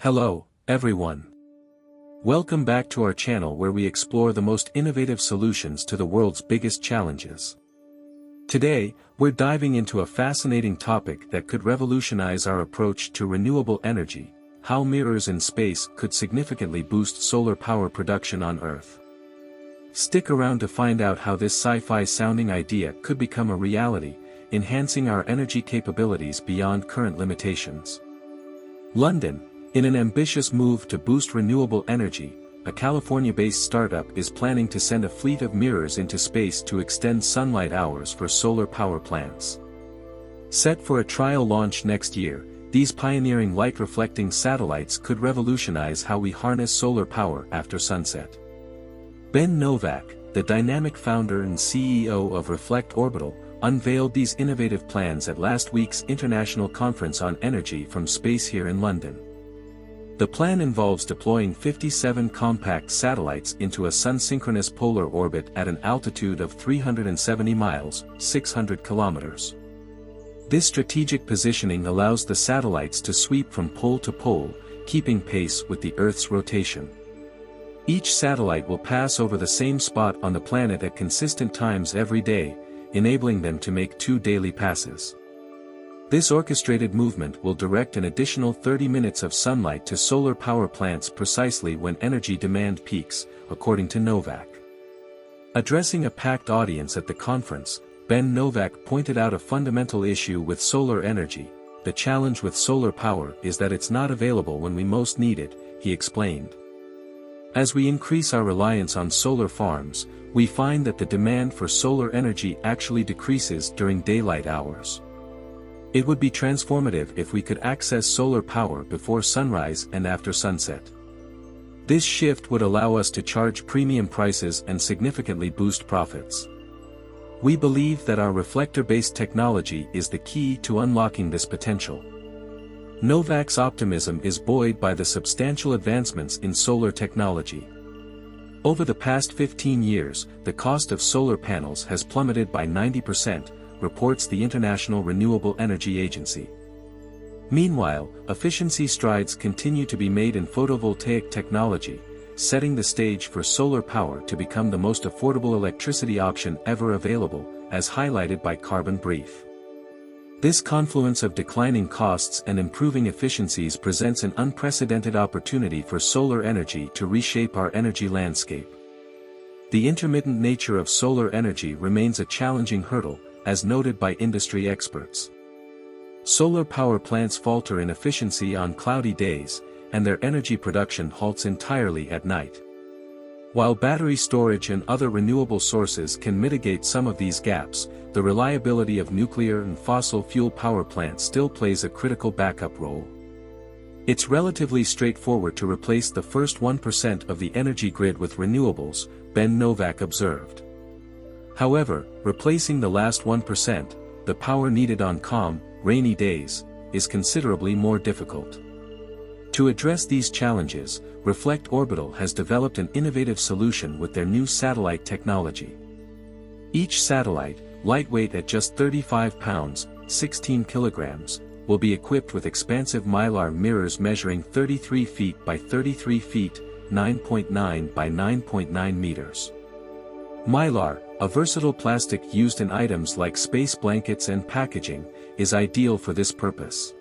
Hello, everyone. Welcome back to our channel where we explore the most innovative solutions to the world's biggest challenges. Today, we're diving into a fascinating topic that could revolutionize our approach to renewable energy: how mirrors in space could significantly boost solar power production on Earth. Stick around to find out how this sci-fi sounding idea could become a reality, enhancing our energy capabilities beyond current limitations. London. In an ambitious move to boost renewable energy, a California-based startup is planning to send a fleet of mirrors into space to extend sunlight hours for solar power plants. Set for a trial launch next year, these pioneering light-reflecting satellites could revolutionize how we harness solar power after sunset. Ben Novak, the dynamic founder and CEO of Reflect Orbital, unveiled these innovative plans at last week's International Conference on Energy from Space here in London. The plan involves deploying 57 compact satellites into a sun-synchronous polar orbit at an altitude of 370 miles, 600 kilometers. This strategic positioning allows the satellites to sweep from pole to pole, keeping pace with the Earth's rotation. Each satellite will pass over the same spot on the planet at consistent times every day, enabling them to make 2 daily passes. This orchestrated movement will direct an additional 30 minutes of sunlight to solar power plants precisely when energy demand peaks, according to Novak. Addressing a packed audience at the conference, Ben Novak pointed out a fundamental issue with solar energy. The challenge with solar power is that it's not available when we most need it, he explained. As we increase our reliance on solar farms, we find that the demand for solar energy actually decreases during daylight hours. It would be transformative if we could access solar power before sunrise and after sunset. This shift would allow us to charge premium prices and significantly boost profits. We believe that our reflector-based technology is the key to unlocking this potential. Novak's optimism is buoyed by the substantial advancements in solar technology. Over the past 15 years, the cost of solar panels has plummeted by 90%, reports the International Renewable Energy Agency. Meanwhile, efficiency strides continue to be made in photovoltaic technology, setting the stage for solar power to become the most affordable electricity option ever available, as highlighted by Carbon Brief. This confluence of declining costs and improving efficiencies presents an unprecedented opportunity for solar energy to reshape our energy landscape. The intermittent nature of solar energy remains a challenging hurdle, as noted by industry experts. Solar power plants falter in efficiency on cloudy days, and their energy production halts entirely at night. While battery storage and other renewable sources can mitigate some of these gaps, the reliability of nuclear and fossil fuel power plants still plays a critical backup role. It's relatively straightforward to replace the first 1% of the energy grid with renewables, Ben Novak observed. However, replacing the last 1%, the power needed on calm, rainy days, is considerably more difficult. To address these challenges, Reflect Orbital has developed an innovative solution with their new satellite technology. Each satellite, lightweight at just 35 pounds, 16 kilograms, will be equipped with expansive mylar mirrors measuring 33 feet by 33 feet, 9.9 by 9.9 meters. Mylar, a versatile plastic used in items like space blankets and packaging, is ideal for this purpose.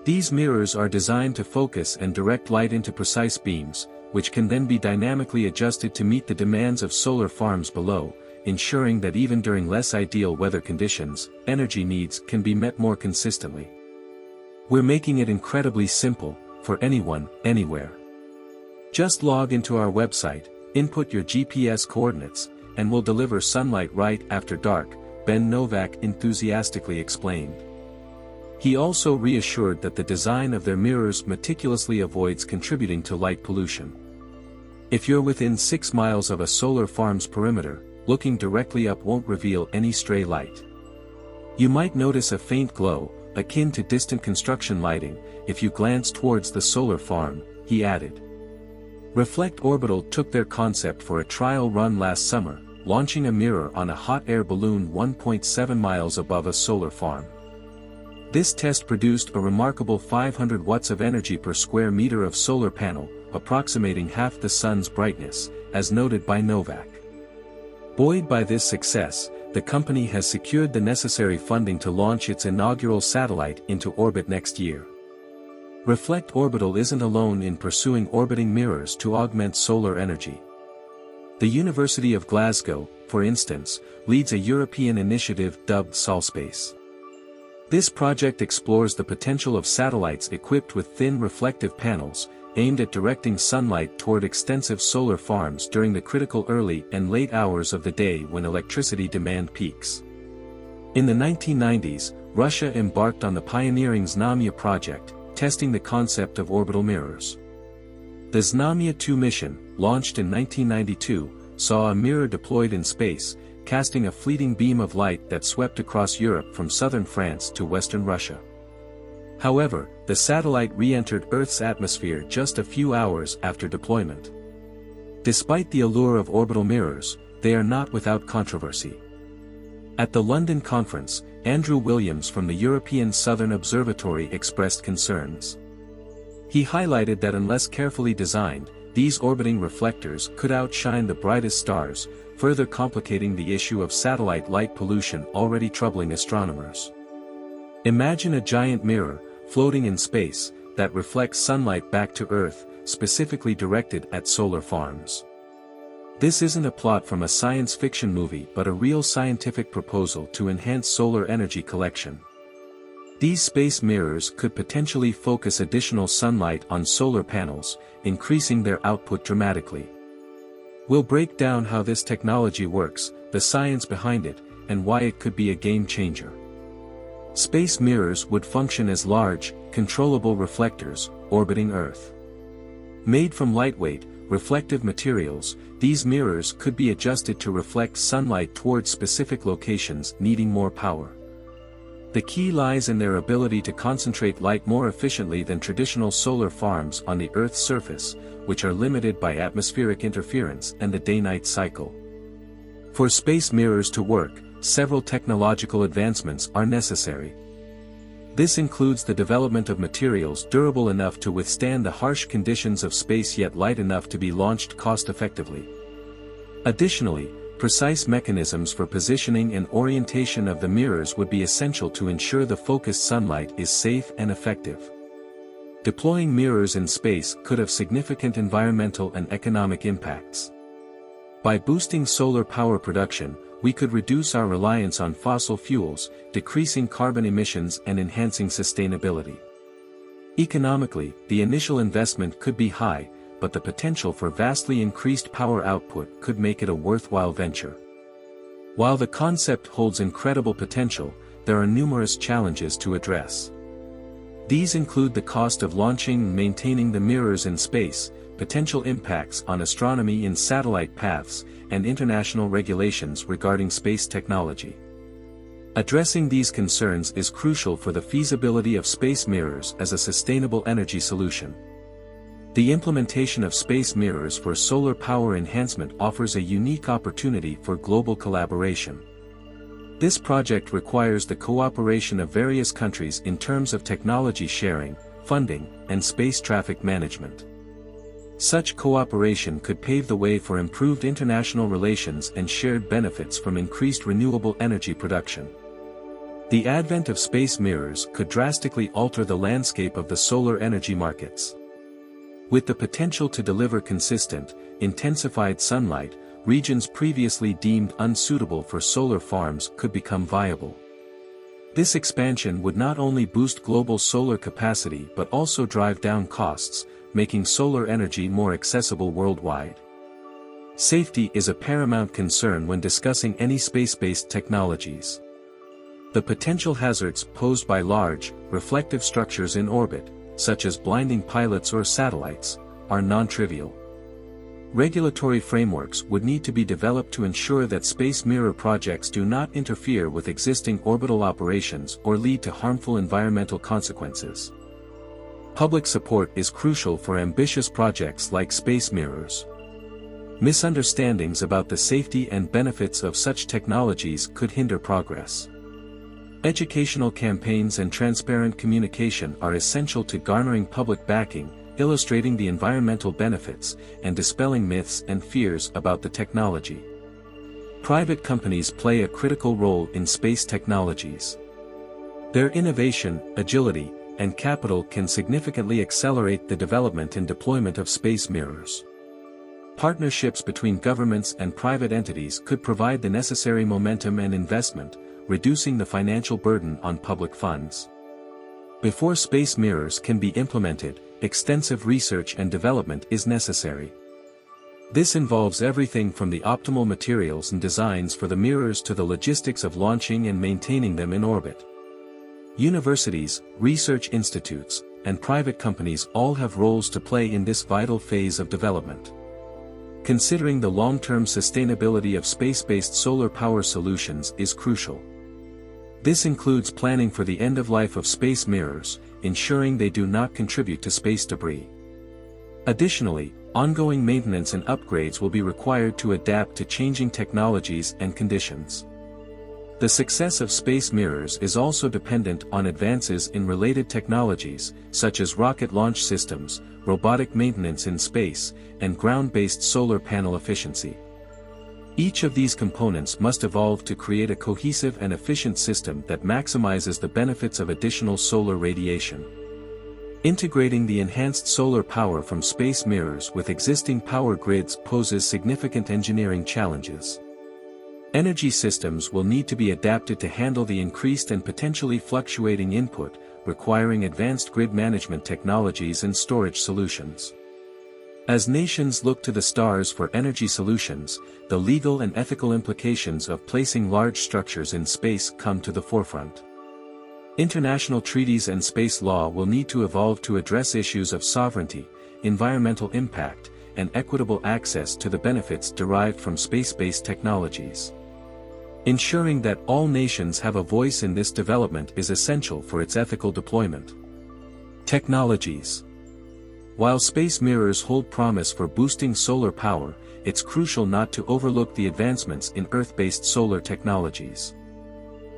These mirrors are designed to focus and direct light into precise beams, which can then be dynamically adjusted to meet the demands of solar farms below, ensuring that even during less ideal weather conditions, energy needs can be met more consistently. We're making it incredibly simple, for anyone, anywhere. Just log into our website, input your GPS coordinates, and we'll deliver sunlight right after dark, Ben Novak enthusiastically explained. He also reassured that the design of their mirrors meticulously avoids contributing to light pollution. If you're within 6 miles of a solar farm's perimeter, looking directly up won't reveal any stray light. You might notice a faint glow, akin to distant construction lighting, if you glance towards the solar farm, he added. Reflect Orbital took their concept for a trial run last summer, launching a mirror on a hot air balloon 1.7 miles above a solar farm. This test produced a remarkable 500 watts of energy per square meter of solar panel, approximating half the sun's brightness, as noted by Novak. Buoyed by this success, the company has secured the necessary funding to launch its inaugural satellite into orbit next year. Reflect Orbital isn't alone in pursuing orbiting mirrors to augment solar energy. The University of Glasgow, for instance, leads a European initiative dubbed SolSpace. This project explores the potential of satellites equipped with thin reflective panels, aimed at directing sunlight toward extensive solar farms during the critical early and late hours of the day when electricity demand peaks. In the 1990s, Russia embarked on the pioneering Znamya project, testing the concept of orbital mirrors. The Znamya 2 mission, launched in 1992, saw a mirror deployed in space, casting a fleeting beam of light that swept across Europe from southern France to western Russia. However, the satellite re-entered Earth's atmosphere just a few hours after deployment. Despite the allure of orbital mirrors, they are not without controversy. At the London conference, Andrew Williams from the European Southern Observatory expressed concerns. He highlighted that unless carefully designed, these orbiting reflectors could outshine the brightest stars, further complicating the issue of satellite light pollution already troubling astronomers. Imagine a giant mirror, floating in space, that reflects sunlight back to Earth, specifically directed at solar farms. This isn't a plot from a science fiction movie but a real scientific proposal to enhance solar energy collection. These space mirrors could potentially focus additional sunlight on solar panels, increasing their output dramatically. We'll break down how this technology works, the science behind it, and why it could be a game changer. Space mirrors would function as large, controllable reflectors, orbiting Earth. Made from lightweight, reflective materials, these mirrors could be adjusted to reflect sunlight towards specific locations needing more power. The key lies in their ability to concentrate light more efficiently than traditional solar farms on the Earth's surface, which are limited by atmospheric interference and the day-night cycle. For space mirrors to work, several technological advancements are necessary. This includes the development of materials durable enough to withstand the harsh conditions of space yet light enough to be launched cost-effectively. Additionally, precise mechanisms for positioning and orientation of the mirrors would be essential to ensure the focused sunlight is safe and effective. Deploying mirrors in space could have significant environmental and economic impacts. By boosting solar power production, we could reduce our reliance on fossil fuels, decreasing carbon emissions and enhancing sustainability. Economically, the initial investment could be high, but the potential for vastly increased power output could make it a worthwhile venture. While the concept holds incredible potential, there are numerous challenges to address. These include the cost of launching and maintaining the mirrors in space, potential impacts on astronomy in satellite paths, and international regulations regarding space technology. Addressing these concerns is crucial for the feasibility of space mirrors as a sustainable energy solution. The implementation of space mirrors for solar power enhancement offers a unique opportunity for global collaboration. This project requires the cooperation of various countries in terms of technology sharing, funding, and space traffic management. Such cooperation could pave the way for improved international relations and shared benefits from increased renewable energy production. The advent of space mirrors could drastically alter the landscape of the solar energy markets. With the potential to deliver consistent, intensified sunlight, regions previously deemed unsuitable for solar farms could become viable. This expansion would not only boost global solar capacity but also drive down costs, making solar energy more accessible worldwide. Safety is a paramount concern when discussing any space-based technologies. The potential hazards posed by large, reflective structures in orbit, such as blinding pilots or satellites, are non-trivial. Regulatory frameworks would need to be developed to ensure that space mirror projects do not interfere with existing orbital operations or lead to harmful environmental consequences. Public support is crucial for ambitious projects like space mirrors. Misunderstandings about the safety and benefits of such technologies could hinder progress. Educational campaigns and transparent communication are essential to garnering public backing, illustrating the environmental benefits, and dispelling myths and fears about the technology. Private companies play a critical role in space technologies. Their innovation, agility, and capital can significantly accelerate the development and deployment of space mirrors. Partnerships between governments and private entities could provide the necessary momentum and investment, reducing the financial burden on public funds. Before space mirrors can be implemented, extensive research and development is necessary. This involves everything from the optimal materials and designs for the mirrors to the logistics of launching and maintaining them in orbit. Universities, research institutes, and private companies all have roles to play in this vital phase of development. Considering the long-term sustainability of space-based solar power solutions is crucial. This includes planning for the end of life of space mirrors, ensuring they do not contribute to space debris. Additionally, ongoing maintenance and upgrades will be required to adapt to changing technologies and conditions. The success of space mirrors is also dependent on advances in related technologies, such as rocket launch systems, robotic maintenance in space, and ground-based solar panel efficiency. Each of these components must evolve to create a cohesive and efficient system that maximizes the benefits of additional solar radiation. Integrating the enhanced solar power from space mirrors with existing power grids poses significant engineering challenges. Energy systems will need to be adapted to handle the increased and potentially fluctuating input, requiring advanced grid management technologies and storage solutions. As nations look to the stars for energy solutions, the legal and ethical implications of placing large structures in space come to the forefront. International treaties and space law will need to evolve to address issues of sovereignty, environmental impact, and equitable access to the benefits derived from space-based technologies. Ensuring that all nations have a voice in this development is essential for its ethical deployment. Technologies. While space mirrors hold promise for boosting solar power, it's crucial not to overlook the advancements in Earth-based solar technologies.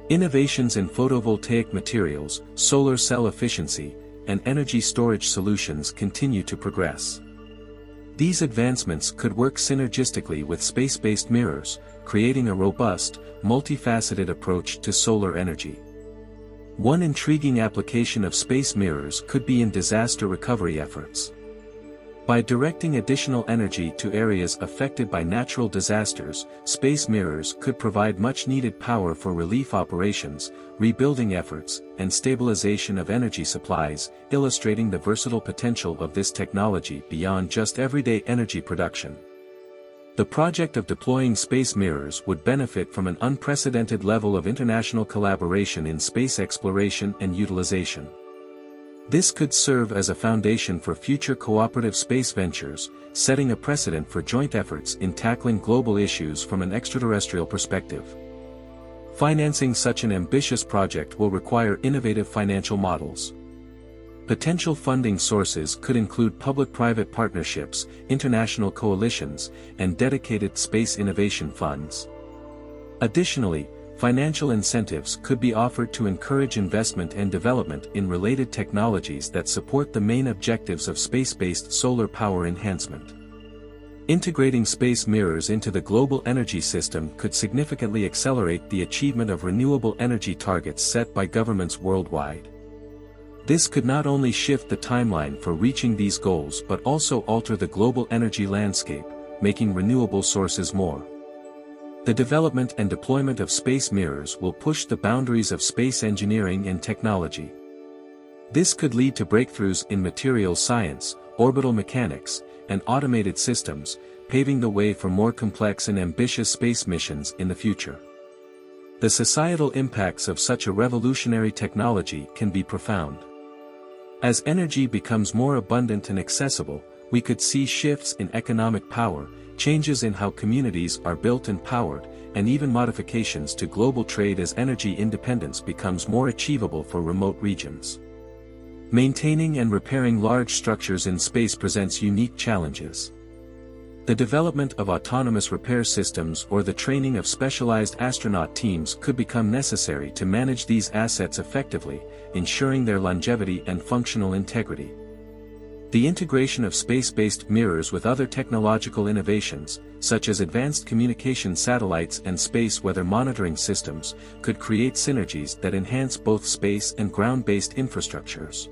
Innovations in photovoltaic materials, solar cell efficiency, and energy storage solutions continue to progress. These advancements could work synergistically with space-based mirrors, creating a robust, multifaceted approach to solar energy. One intriguing application of space mirrors could be in disaster recovery efforts. By directing additional energy to areas affected by natural disasters, space mirrors could provide much-needed power for relief operations, rebuilding efforts, and stabilization of energy supplies, illustrating the versatile potential of this technology beyond just everyday energy production. The project of deploying space mirrors would benefit from an unprecedented level of international collaboration in space exploration and utilization. This could serve as a foundation for future cooperative space ventures, setting a precedent for joint efforts in tackling global issues from an extraterrestrial perspective. Financing such an ambitious project will require innovative financial models. Potential funding sources could include public-private partnerships, international coalitions, and dedicated space innovation funds. Additionally, financial incentives could be offered to encourage investment and development in related technologies that support the main objectives of space-based solar power enhancement. Integrating space mirrors into the global energy system could significantly accelerate the achievement of renewable energy targets set by governments worldwide. This could not only shift the timeline for reaching these goals but also alter the global energy landscape, making renewable sources more. The development and deployment of space mirrors will push the boundaries of space engineering and technology. This could lead to breakthroughs in materials science, orbital mechanics, and automated systems, paving the way for more complex and ambitious space missions in the future. The societal impacts of such a revolutionary technology can be profound. As energy becomes more abundant and accessible, we could see shifts in economic power, changes in how communities are built and powered, and even modifications to global trade as energy independence becomes more achievable for remote regions. Maintaining and repairing large structures in space presents unique challenges. The development of autonomous repair systems or the training of specialized astronaut teams could become necessary to manage these assets effectively, ensuring their longevity and functional integrity. The integration of space-based mirrors with other technological innovations, such as advanced communication satellites and space weather monitoring systems, could create synergies that enhance both space and ground-based infrastructures.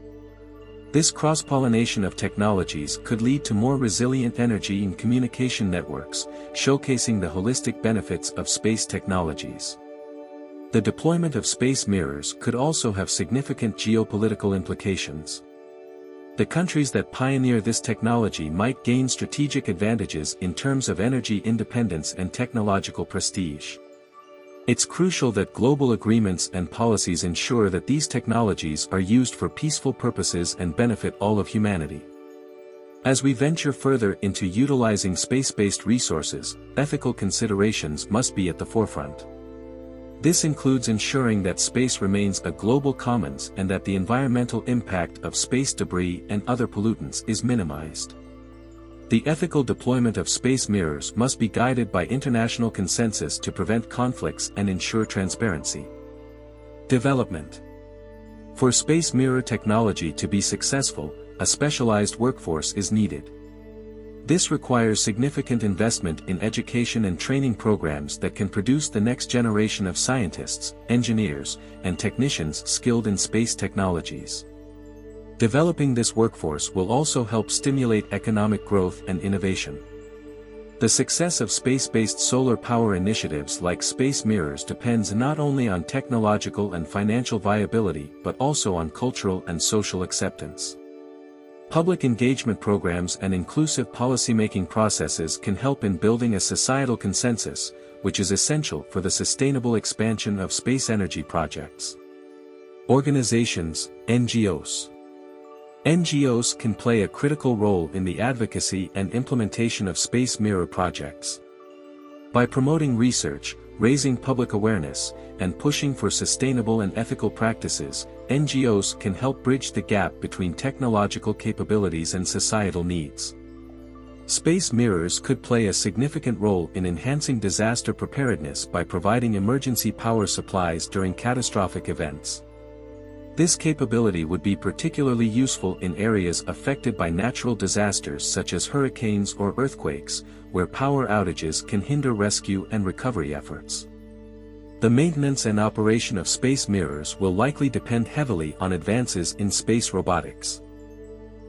This cross-pollination of technologies could lead to more resilient energy and communication networks, showcasing the holistic benefits of space technologies. The deployment of space mirrors could also have significant geopolitical implications. The countries that pioneer this technology might gain strategic advantages in terms of energy independence and technological prestige. It's crucial that global agreements and policies ensure that these technologies are used for peaceful purposes and benefit all of humanity. As we venture further into utilizing space-based resources, ethical considerations must be at the forefront. This includes ensuring that space remains a global commons and that the environmental impact of space debris and other pollutants is minimized. The ethical deployment of space mirrors must be guided by international consensus to prevent conflicts and ensure transparency. Development. For space mirror technology to be successful, a specialized workforce is needed. This requires significant investment in education and training programs that can produce the next generation of scientists, engineers, and technicians skilled in space technologies. Developing this workforce will also help stimulate economic growth and innovation. The success of space-based solar power initiatives like space mirrors depends not only on technological and financial viability but also on cultural and social acceptance. Public engagement programs and inclusive policymaking processes can help in building a societal consensus, which is essential for the sustainable expansion of space energy projects. Organizations, NGOs. NGOs can play a critical role in the advocacy and implementation of space mirror projects. By promoting research, raising public awareness, and pushing for sustainable and ethical practices, NGOs can help bridge the gap between technological capabilities and societal needs. Space mirrors could play a significant role in enhancing disaster preparedness by providing emergency power supplies during catastrophic events. This capability would be particularly useful in areas affected by natural disasters such as hurricanes or earthquakes, where power outages can hinder rescue and recovery efforts. The maintenance and operation of space mirrors will likely depend heavily on advances in space robotics.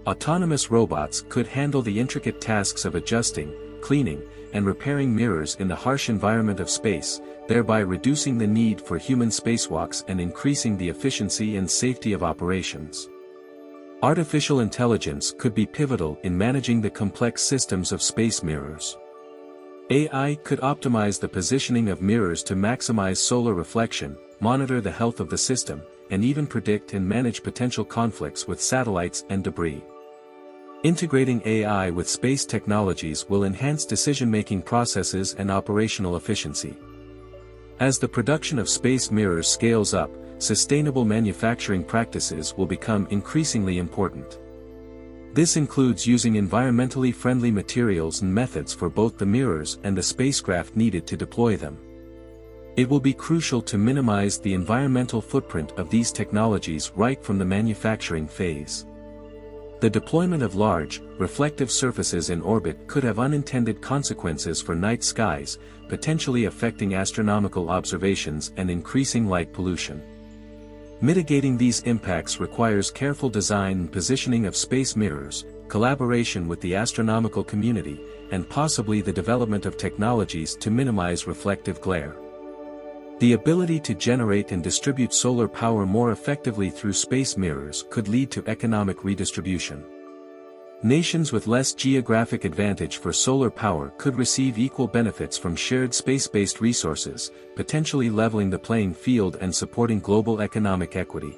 Autonomous robots could handle the intricate tasks of adjusting, cleaning, and repairing mirrors in the harsh environment of space, thereby reducing the need for human spacewalks and increasing the efficiency and safety of operations. Artificial intelligence could be pivotal in managing the complex systems of space mirrors. AI could optimize the positioning of mirrors to maximize solar reflection, monitor the health of the system, and even predict and manage potential conflicts with satellites and debris. Integrating AI with space technologies will enhance decision-making processes and operational efficiency. As the production of space mirrors scales up, sustainable manufacturing practices will become increasingly important. This includes using environmentally friendly materials and methods for both the mirrors and the spacecraft needed to deploy them. It will be crucial to minimize the environmental footprint of these technologies right from the manufacturing phase. The deployment of large, reflective surfaces in orbit could have unintended consequences for night skies, potentially affecting astronomical observations and increasing light pollution. Mitigating these impacts requires careful design and positioning of space mirrors, collaboration with the astronomical community, and possibly the development of technologies to minimize reflective glare. The ability to generate and distribute solar power more effectively through space mirrors could lead to economic redistribution. Nations with less geographic advantage for solar power could receive equal benefits from shared space-based resources, potentially leveling the playing field and supporting global economic equity.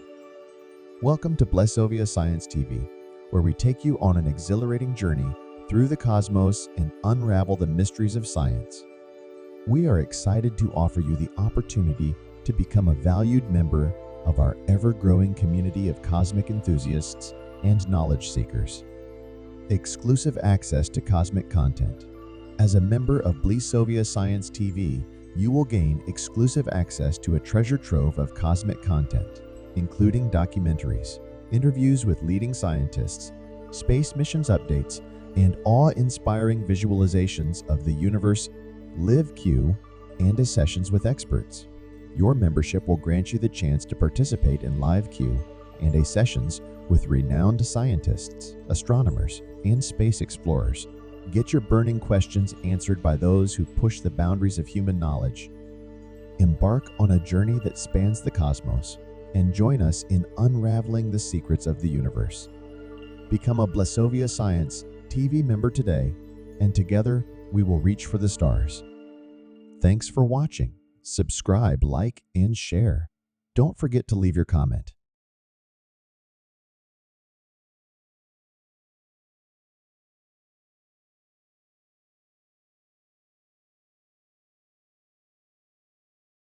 Welcome to Blessovia Science TV, where we take you on an exhilarating journey through the cosmos and unravel the mysteries of science. We are excited to offer you the opportunity to become a valued member of our ever-growing community of cosmic enthusiasts and knowledge seekers. Exclusive access to cosmic content, As a member of Blisovia Science TV, you will gain exclusive access to a treasure trove of cosmic content, including documentaries, interviews with leading scientists, space missions updates, and awe-inspiring visualizations of the universe, live Q, and sessions with experts. Your membership will grant you the chance to participate in live Q and sessions with renowned scientists, astronomers, and space explorers. Get your burning questions answered by those who push the boundaries of human knowledge. Embark on a journey that spans the cosmos and join us in unraveling the secrets of the universe. Become a Blisovia Science TV member today, and together we will reach for the stars. Thanks for watching. Subscribe, like, and share. Don't forget to leave your comment.